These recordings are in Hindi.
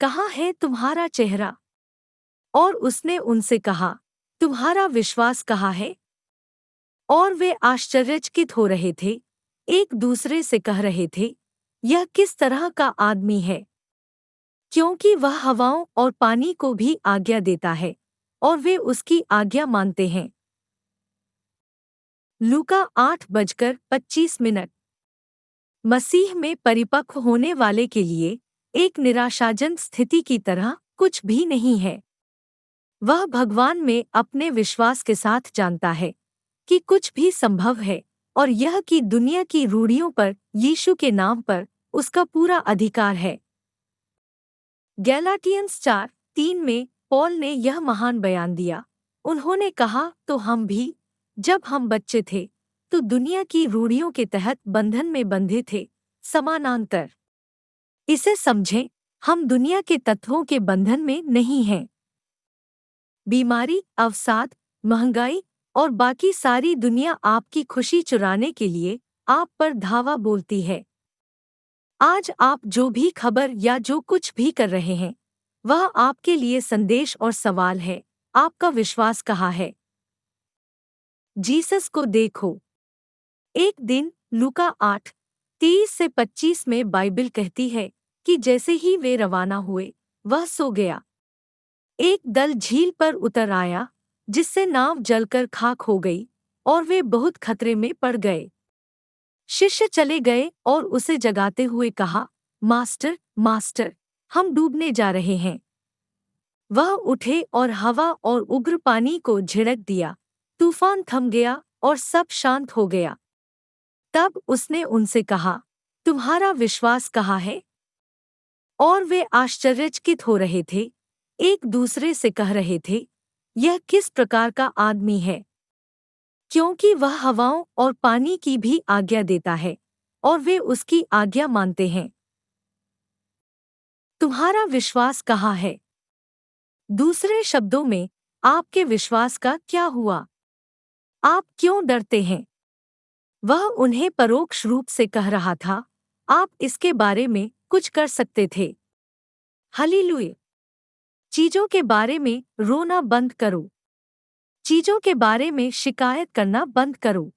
कहाँ है तुम्हारा चेहरा? और उसने उनसे कहा, तुम्हारा विश्वास कहाँ है? और वे आश्चर्यचकित हो रहे थे, एक दूसरे से कह रहे थे, यह किस तरह का आदमी है, क्योंकि वह हवाओं और पानी को भी आज्ञा देता है, और वे उसकी आज्ञा मानते हैं। लूका 8:25। मसीह में परिपक्व होने वाले के लिए एक निराशाजनक स्थिति की तरह कुछ भी नहीं है। वह भगवान में अपने विश्वास के साथ जानता है कि कुछ भी संभव है, और यह कि दुनिया की रूढ़ियों पर यीशु के नाम पर उसका पूरा अधिकार है। गैलाटियंस 4:3 में पौल ने यह महान बयान दिया। उन्होंने कहा, तो हम भी, जब हम बच्चे थे, तो दुनिया की रूढ़ियों के तहत बंधन में बंधे थे। समानांतर इसे समझें, हम दुनिया के तत्वों के बंधन में नहीं हैं। बीमारी, अवसाद, महंगाई और बाकी सारी दुनिया आपकी खुशी चुराने के लिए आप पर धावा बोलती है। आज आप जो भी खबर या जो कुछ भी कर रहे हैं, वह आपके लिए संदेश और सवाल है, आपका विश्वास कहाँ है? जीसस को देखो। एक दिन लूका 8:30-25 में बाइबिल कहती है कि जैसे ही वे रवाना हुए, वह सो गया। एक दल झील पर उतर आया, जिससे नाव जलकर खाक हो गई, और वे बहुत खतरे में पड़ गए। शिष्य चले गए और उसे जगाते हुए कहा, मास्टर, मास्टर, हम डूबने जा रहे हैं। वह उठे और हवा और उग्र पानी को झिड़क दिया, तूफान थम गया और सब शांत हो गया। तब उसने उनसे कहा, तुम्हारा विश्वास कहाँ है? और वे आश्चर्यचकित हो रहे थे, एक दूसरे से कह रहे थे, यह किस प्रकार का आदमी है, क्योंकि वह हवाओं और पानी की भी आज्ञा देता है, और वे उसकी आज्ञा मानते हैं। तुम्हारा विश्वास कहाँ है? दूसरे शब्दों में, आपके विश्वास का क्या हुआ? आप क्यों डरते हैं? वह उन्हें परोक्ष रूप से कह रहा था, आप इसके बारे में कुछ कर सकते थे। हालेलुया! चीजों के बारे में रोना बंद करो। चीजों के बारे में शिकायत करना बंद करो।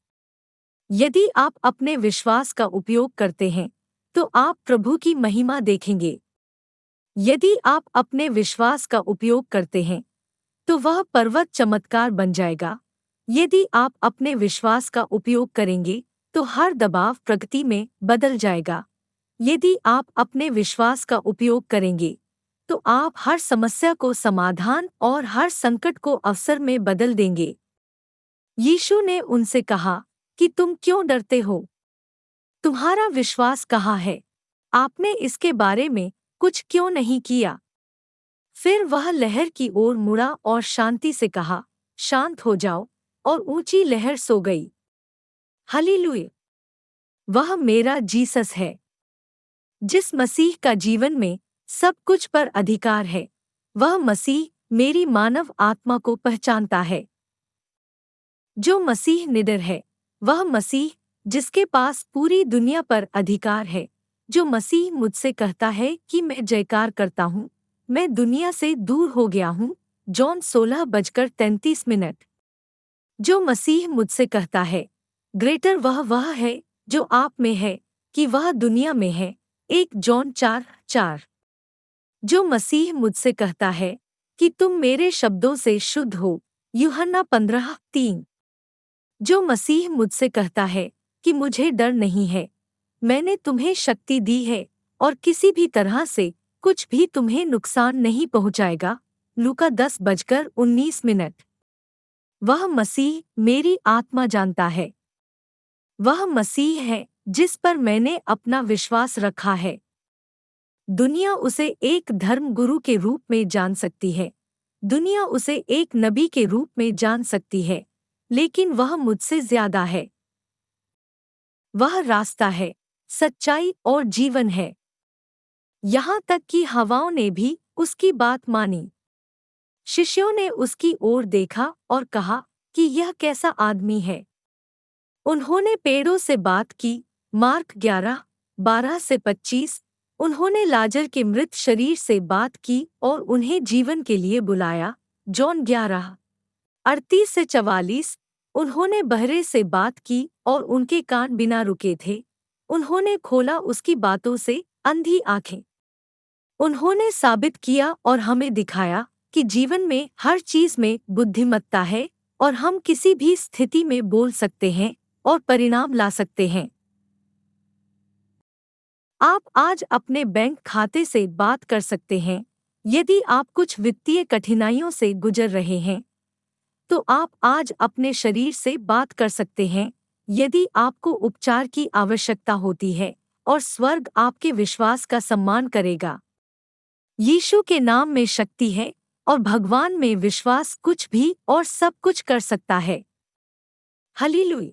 यदि आप अपने विश्वास का उपयोग करते हैं, तो आप प्रभु की महिमा देखेंगे। यदि आप अपने विश्वास का उपयोग करते हैं, तो वह पर्वत चमत्कार बन जाएगा। यदि आप अपने विश्वास का उपयोग करेंगे, तो हर दबाव प्रगति में बदल जाएगा। यदि आप अपने विश्वास का उपयोग करेंगे, तो आप हर समस्या को समाधान और हर संकट को अवसर में बदल देंगे। यीशु ने उनसे कहा कि तुम क्यों डरते हो? तुम्हारा विश्वास कहाँ है? आपने इसके बारे में कुछ क्यों नहीं किया? फिर वह लहर की ओर मुड़ा और शांति से कहा, शांत हो जाओ, और ऊंची लहर सो गई। हालेलुया! वह मेरा जीसस है, जिस मसीह का जीवन में सब कुछ पर अधिकार है। वह मसीह मेरी मानव आत्मा को पहचानता है। जो मसीह निडर है, वह मसीह जिसके पास पूरी दुनिया पर अधिकार है। जो मसीह मुझसे कहता है कि मैं जयकार करता हूँ, मैं दुनिया से दूर हो गया हूँ। जॉन 16:33। जो मसीह मुझसे कहता है, ग्रेटर वह है जो आप में है कि वह दुनिया में है। 1 जॉन 4:4। जो मसीह मुझसे कहता है कि तुम मेरे शब्दों से शुद्ध हो। यूहन्ना 15:3। जो मसीह मुझसे कहता है कि मुझे डर नहीं है, मैंने तुम्हें शक्ति दी है, और किसी भी तरह से कुछ भी तुम्हें नुकसान नहीं पहुंचाएगा। लूका 10:19। वह मसीह मेरी आत्मा जानता है। वह मसीह है जिस पर मैंने अपना विश्वास रखा है। दुनिया उसे एक धर्म गुरु के रूप में जान सकती है, दुनिया उसे एक नबी के रूप में जान सकती है, लेकिन वह मुझसे ज्यादा है। वह रास्ता है, सच्चाई और जीवन है। यहाँ तक कि हवाओं ने भी उसकी बात मानी। शिष्यों ने उसकी ओर देखा और कहा कि यह कैसा आदमी है। उन्होंने पेड़ों से बात की। मार्क 11:12-25। उन्होंने लाजर के मृत शरीर से बात की और उन्हें जीवन के लिए बुलाया। जॉन 11:38 से 44। उन्होंने बहरे से बात की और उनके कान बिना रुके थे। उन्होंने खोला उसकी बातों से अंधी आंखें। उन्होंने साबित किया और हमें दिखाया कि जीवन में हर चीज में बुद्धिमत्ता है और हम किसी भी स्थिति में बोल सकते हैं और परिणाम ला सकते हैं। आप आज अपने बैंक खाते से बात कर सकते हैं। यदि आप कुछ वित्तीय कठिनाइयों से गुजर रहे हैं, तो आप आज अपने शरीर से बात कर सकते हैं। यदि आपको उपचार की आवश्यकता होती है, और स्वर्ग आपके विश्वास का सम्मान करेगा। यीशु के नाम में शक्ति है और भगवान में विश्वास कुछ भी और सब कुछ कर सकता है। हालेलुया।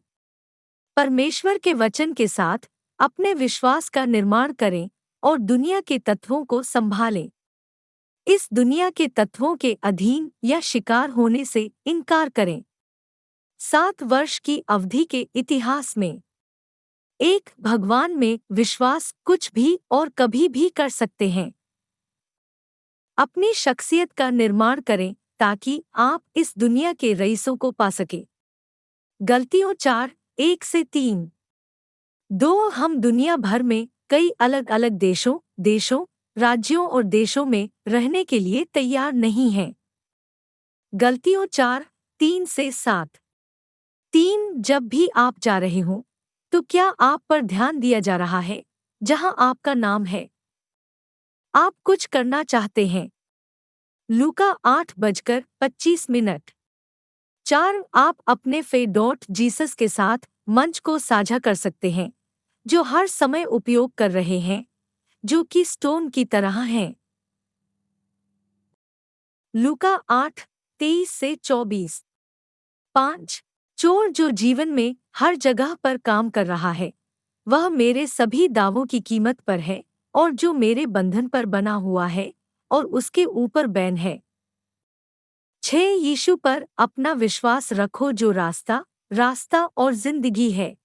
परमेश्वर के वचन के साथ अपने विश्वास का निर्माण करें और दुनिया के तत्वों को संभालें। इस दुनिया के तत्वों के अधीन या शिकार होने से इनकार करें। 7 वर्ष की अवधि के इतिहास में एक भगवान में विश्वास कुछ भी और कभी भी कर सकते हैं। अपनी शख्सियत का निर्माण करें ताकि आप इस दुनिया के रईसों को पा सके। गलतियों 4:1-3। 2 हम दुनिया भर में कई अलग अलग देशों, राज्यों और देशों में रहने के लिए तैयार नहीं हैं। गलतियों 4:3-7। 3 जब भी आप जा रहे हों, तो क्या आप पर ध्यान दिया जा रहा है जहां आपका नाम है? आप कुछ करना चाहते हैं। लूका 8:25। 4 आप अपने फेडोट जीसस के साथ मंच को साझा कर सकते हैं, जो हर समय उपयोग कर रहे हैं, जो कि स्टोन की तरह हैं। लूका 8:23-24। 5 चोर जो जीवन में हर जगह पर काम कर रहा है, वह मेरे सभी दावों की कीमत पर है और जो मेरे बंधन पर बना हुआ है और उसके ऊपर बैन है। 6 यीशु पर अपना विश्वास रखो जो रास्ता और जिंदगी है।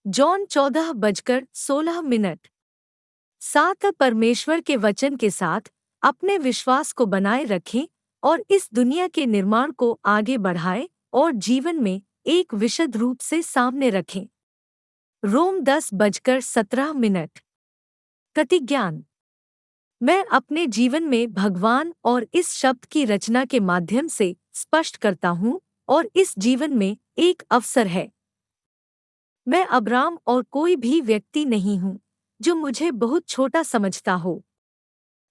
जॉन 14:16। 7 परमेश्वर के वचन के साथ अपने विश्वास को बनाए रखें और इस दुनिया के निर्माण को आगे बढ़ाएं और जीवन में एक विशुद्ध रूप से सामने रखें। रोम 10:17। प्रतिज्ञान। मैं अपने जीवन में भगवान और इस शब्द की रचना के माध्यम से स्पष्ट करता हूँ और इस जीवन में एक अवसर है। मैं अब्राम और कोई भी व्यक्ति नहीं हूँ जो मुझे बहुत छोटा समझता हो।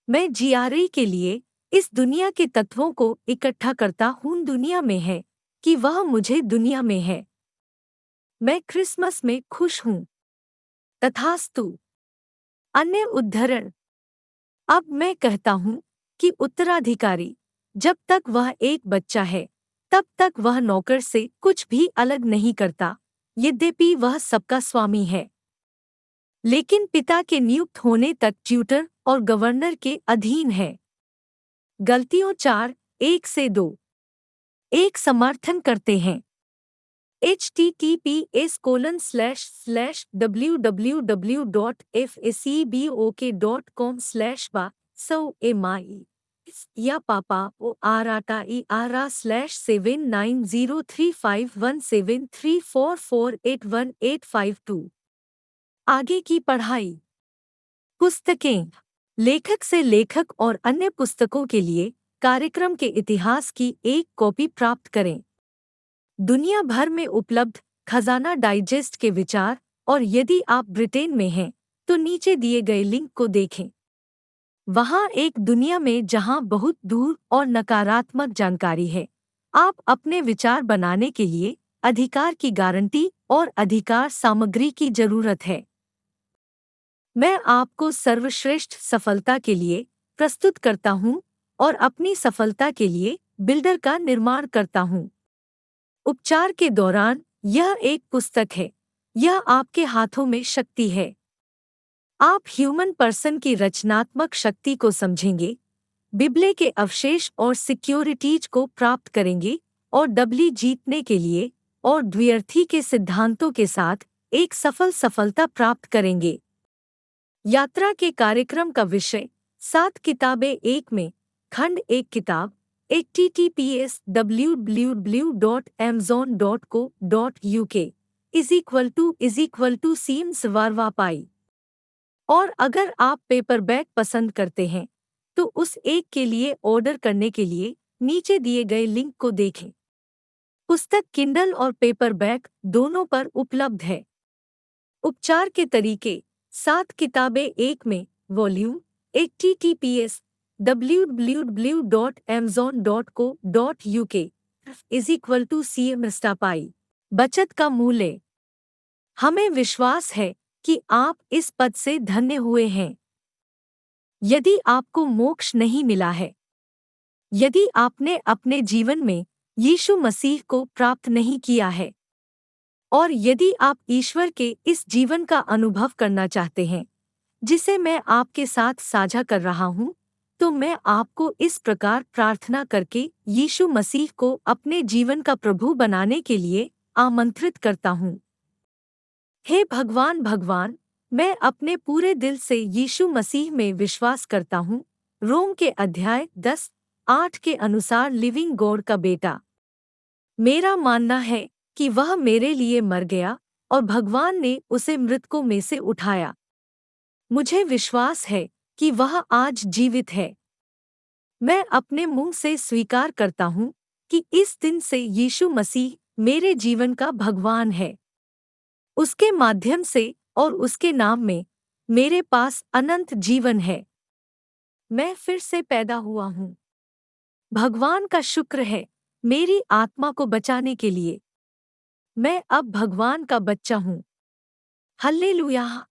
मैं जीआरई के लिए इस दुनिया के तत्वों को इकट्ठा करता हूँ दुनिया में है कि वह मुझे दुनिया में है। मैं क्रिसमस में खुश हूँ। तथास्तु। अन्य उद्धरण। अब मैं कहता हूँ कि उत्तराधिकारी, जब तक वह एक बच्चा है, तब तक वह नौकर से कुछ भी अलग नहीं करता, यद्यपि वह सबका स्वामी है, लेकिन पिता के नियुक्त होने तक ट्यूटर और गवर्नर के अधीन है। गलतियों 4:1-2। एक समर्थन करते हैं। https://www.facebok.com/ba या पापा ओ आराटा ई आरा/790351734481852। आगे की पढ़ाई। पुस्तकें। लेखक से लेखक और अन्य पुस्तकों के लिए कार्यक्रम के इतिहास की एक कॉपी प्राप्त करें। दुनिया भर में उपलब्ध खजाना डाइजेस्ट के विचार, और यदि आप ब्रिटेन में हैं तो नीचे दिए गए लिंक को देखें। वहाँ एक दुनिया में जहाँ बहुत दूर और नकारात्मक जानकारी है, आप अपने विचार बनाने के लिए अधिकार की गारंटी और अधिकार सामग्री की जरूरत है। मैं आपको सर्वश्रेष्ठ सफलता के लिए प्रस्तुत करता हूँ और अपनी सफलता के लिए बिल्डर का निर्माण करता हूँ। उपचार के दौरान यह एक पुस्तक है। यह आपके हाथों में शक्ति है। आप ह्यूमन पर्सन की रचनात्मक शक्ति को समझेंगे, बिबले के अवशेष और सिक्योरिटीज को प्राप्त करेंगे और डबली जीतने के लिए और द्व्यर्थी के सिद्धांतों के साथ एक सफलता प्राप्त करेंगे। यात्रा के कार्यक्रम का विषय 7 किताबें 1 में खंड 1 किताब https://www.amazon.co.uk सीम्स वारवा पाई। और अगर आप पेपरबैक पसंद करते हैं तो उस एक के लिए ऑर्डर करने के लिए नीचे दिए गए लिंक को देखें। पुस्तक किंडल और पेपरबैक दोनों पर उपलब्ध है। उपचार के तरीके 7 किताबें 1 में वॉल्यूम https://www.amazon.co.uk CM बचत का मूल्य। हमें विश्वास है कि आप इस पद से धन्य हुए हैं। यदि आपको मोक्ष नहीं मिला है, यदि आपने अपने जीवन में यीशु मसीह को प्राप्त नहीं किया है, और यदि आप ईश्वर के इस जीवन का अनुभव करना चाहते हैं जिसे मैं आपके साथ साझा कर रहा हूं, तो मैं आपको इस प्रकार प्रार्थना करके यीशु मसीह को अपने जीवन का प्रभु बनाने के लिए आमंत्रित करता हूं। हे भगवान, मैं अपने पूरे दिल से यीशु मसीह में विश्वास करता हूँ। रोम के अध्याय 10:8 के अनुसार लिविंग गॉड का बेटा। मेरा मानना है कि वह मेरे लिए मर गया और भगवान ने उसे मृतकों में से उठाया। मुझे विश्वास है कि वह आज जीवित है। मैं अपने मुंह से स्वीकार करता हूँ कि इस दिन से यीशु मसीह मेरे जीवन का भगवान है। उसके माध्यम से और उसके नाम में मेरे पास अनंत जीवन है। मैं फिर से पैदा हुआ हूँ। भगवान का शुक्र है मेरी आत्मा को बचाने के लिए। मैं अब भगवान का बच्चा हूँ। हल्लेलुया।